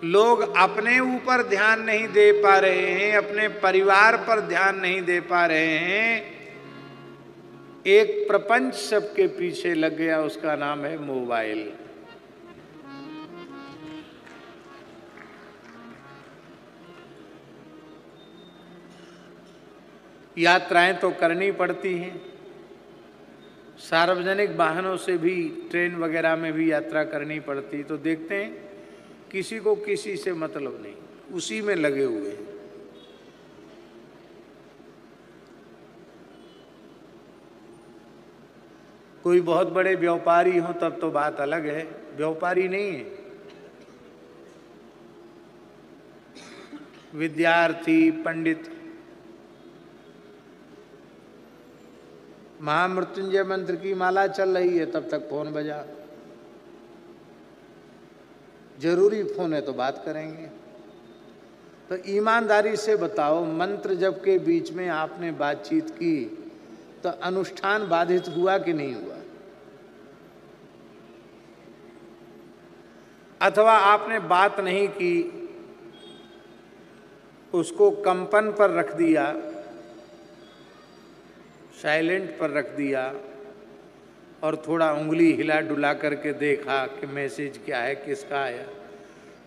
लोग अपने ऊपर ध्यान नहीं दे पा रहे हैं, अपने परिवार पर ध्यान नहीं दे पा रहे हैं, एक प्रपंच सबके पीछे लग गया, उसका नाम है मोबाइल। यात्राएं तो करनी पड़ती हैं, सार्वजनिक वाहनों से भी, ट्रेन वगैरह में भी यात्रा करनी पड़ती, तो देखते हैं किसी को किसी से मतलब नहीं, उसी में लगे हुए हैं। कोई बहुत बड़े व्यापारी हो तब तो बात अलग है, व्यापारी नहीं है, विद्यार्थी, पंडित। महामृत्युंजय मंत्र की माला चल रही है तब तक फोन बजा, जरूरी फोन है तो बात करेंगे। तो ईमानदारी से बताओ, मंत्र जप के बीच में आपने बातचीत की तो अनुष्ठान बाधित हुआ कि नहीं हुआ? अथवा आपने बात नहीं की, उसको कंपन पर रख दिया, साइलेंट पर रख दिया और थोड़ा उंगली हिला डुला करके देखा कि मैसेज क्या है, किसका आया,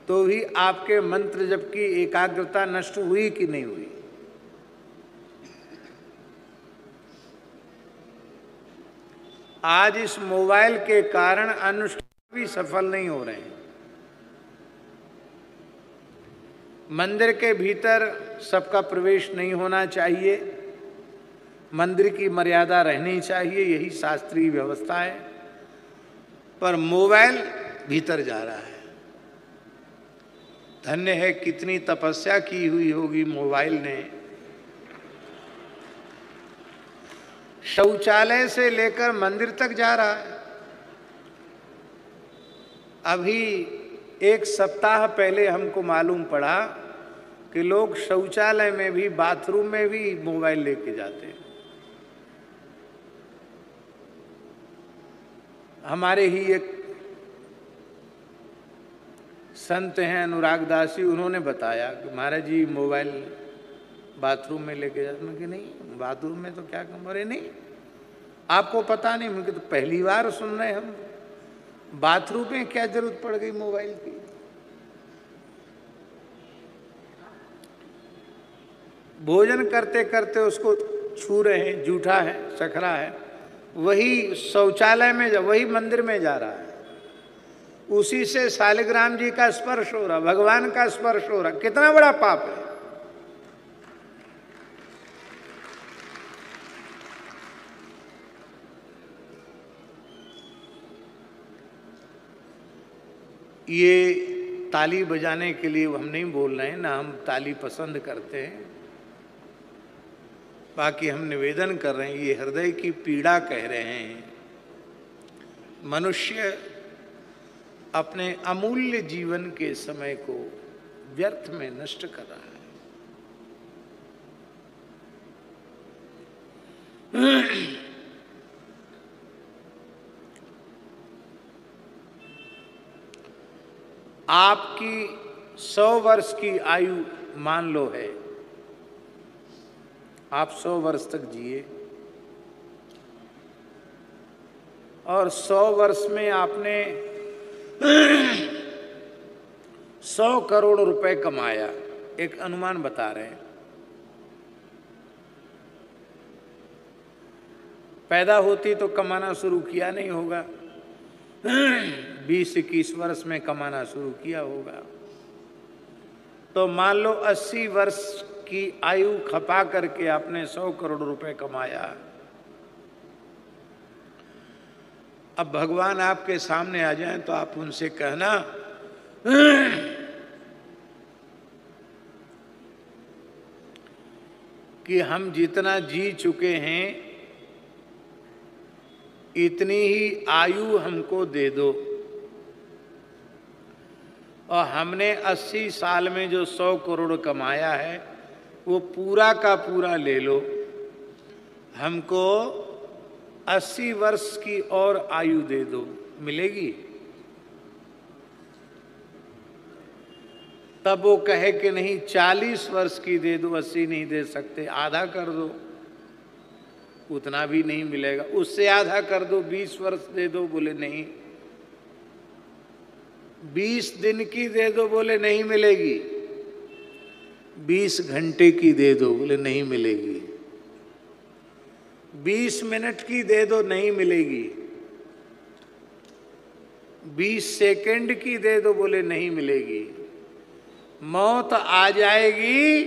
तो भी आपके मंत्र जप की एकाग्रता नष्ट हुई कि नहीं हुई? आज इस मोबाइल के कारण अनुष्ठान भी सफल नहीं हो रहे हैं। मंदिर के भीतर सबका प्रवेश नहीं होना चाहिए, मंदिर की मर्यादा रहनी चाहिए, यही शास्त्रीय व्यवस्था है, पर मोबाइल भीतर जा रहा है। धन्य है, कितनी तपस्या की हुई होगी मोबाइल ने। शौचालय से लेकर मंदिर तक जा रहा है। अभी एक सप्ताह पहले हमको मालूम पड़ा कि लोग शौचालय में भी, बाथरूम में भी मोबाइल लेके जाते हैं। हमारे ही एक संत हैं अनुराग दासी, उन्होंने बताया कि महाराज जी मोबाइल बाथरूम में लेके जाते। मैं कि नहीं, बाथरूम में तो क्या कम, अरे नहीं आपको पता नहीं। मैं तो पहली बार सुन रहे हम, बाथरूम में क्या जरूरत पड़ गई मोबाइल की? भोजन करते करते उसको छू रहे हैं, जूठा है, सखरा है, वही शौचालय में वही मंदिर में जा रहा है, उसी से शालिग्राम जी का स्पर्श हो रहा, भगवान का स्पर्श हो रहा। कितना बड़ा पाप है। ये ताली बजाने के लिए हम नहीं बोल रहे हैं, ना हम ताली पसंद करते हैं, बाकी हम निवेदन कर रहे हैं, ये हृदय की पीड़ा कह रहे हैं। मनुष्य अपने अमूल्य जीवन के समय को व्यर्थ में नष्ट कर रहा है। आपकी 100 वर्ष की आयु मान लो है, आप 100 वर्ष तक जिए और 100 वर्ष में आपने 100 करोड़ रुपए कमाया, एक अनुमान बता रहे हैं। पैदा होती तो कमाना शुरू किया नहीं होगा, 20-21 वर्ष में कमाना शुरू किया होगा। तो मान लो 80 वर्ष की आयु खपा करके आपने 100 करोड़ रुपए कमाया। अब भगवान आपके सामने आ जाएं तो आप उनसे कहना कि हम जितना जी चुके हैं इतनी ही आयु हमको दे दो, और हमने 80 साल में जो 100 करोड़ कमाया है वो पूरा का पूरा ले लो, हमको 80 वर्ष की और आयु दे दो, मिलेगी? तब वो कहे कि नहीं 40 वर्ष की दे दो, 80 नहीं दे सकते, आधा कर दो, उतना भी नहीं मिलेगा। उससे आधा कर दो, 20 वर्ष दे दो, बोले नहीं। 20 दिन की दे दो, बोले नहीं मिलेगी। 20 घंटे की दे दो, बोले नहीं मिलेगी। 20 मिनट की दे दो, नहीं मिलेगी। 20 सेकंड की दे दो, बोले नहीं मिलेगी। मौत आ जाएगी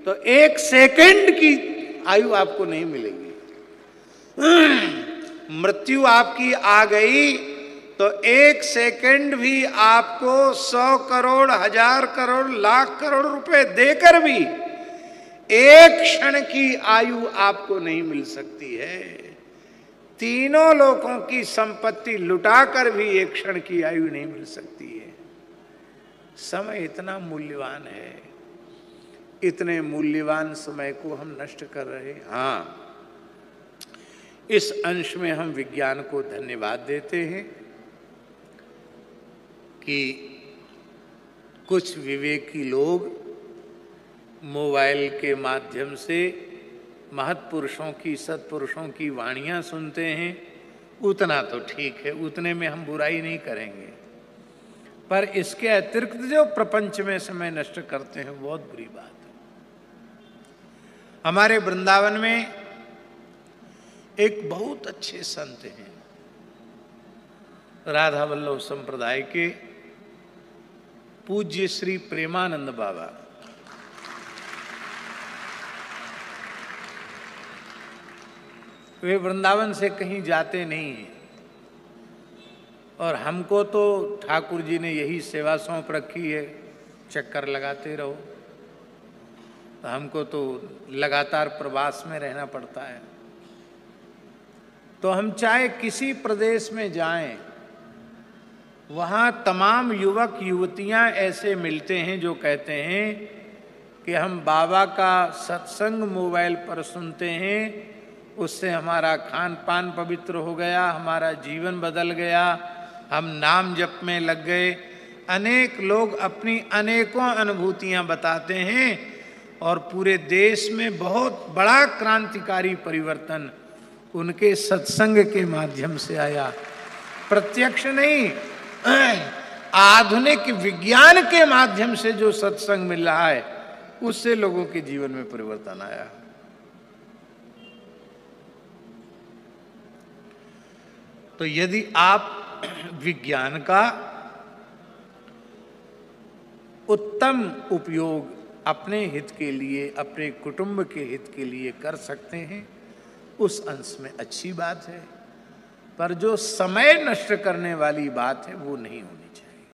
तो 1 सेकंड की आयु आपको नहीं मिलेगी। मृत्यु आपकी आ गई तो 1 सेकंड भी आपको 100 करोड़, 1000 करोड़, लाख करोड़ रुपए देकर भी 1 क्षण की आयु आपको नहीं मिल सकती है। तीनों लोगों की संपत्ति लुटाकर भी 1 क्षण की आयु नहीं मिल सकती है। समय इतना मूल्यवान है, इतने मूल्यवान समय को हम नष्ट कर रहे हैं। हाँ, इस अंश में हम विज्ञान को धन्यवाद देते हैं कि कुछ विवेकी लोग मोबाइल के माध्यम से महत्पुरुषों की, सत्पुरुषों की वाणियाँ सुनते हैं। उतना तो ठीक है, उतने में हम बुराई नहीं करेंगे, पर इसके अतिरिक्त जो प्रपंच में समय नष्ट करते हैं बहुत बुरी बात है। हमारे वृंदावन में एक बहुत अच्छे संत हैं, राधा वल्लभ संप्रदाय के पूज्य श्री प्रेमानंद बाबा। वे वृंदावन से कहीं जाते नहीं हैं और हमको तो ठाकुर जी ने यही सेवा सौंप रखी है, चक्कर लगाते रहो। तो हमको तो लगातार प्रवास में रहना पड़ता है। तो हम चाहे किसी प्रदेश में जाएं, वहाँ तमाम युवक युवतियाँ ऐसे मिलते हैं जो कहते हैं कि हम बाबा का सत्संग मोबाइल पर सुनते हैं, उससे हमारा खान पान पवित्र हो गया, हमारा जीवन बदल गया, हम नाम जप में लग गए। अनेक लोग अपनी अनेकों अनुभूतियाँ बताते हैं और पूरे देश में बहुत बड़ा क्रांतिकारी परिवर्तन उनके सत्संग के माध्यम से आया। प्रत्यक्ष नहीं, आधुनिक विज्ञान के माध्यम से जो सत्संग मिल रहा है उससे लोगों के जीवन में परिवर्तन आया। तो यदि आप विज्ञान का उत्तम उपयोग अपने हित के लिए, अपने कुटुंब के हित के लिए कर सकते हैं, उस अंश में अच्छी बात है, पर जो समय नष्ट करने वाली बात है वो नहीं होनी चाहिए।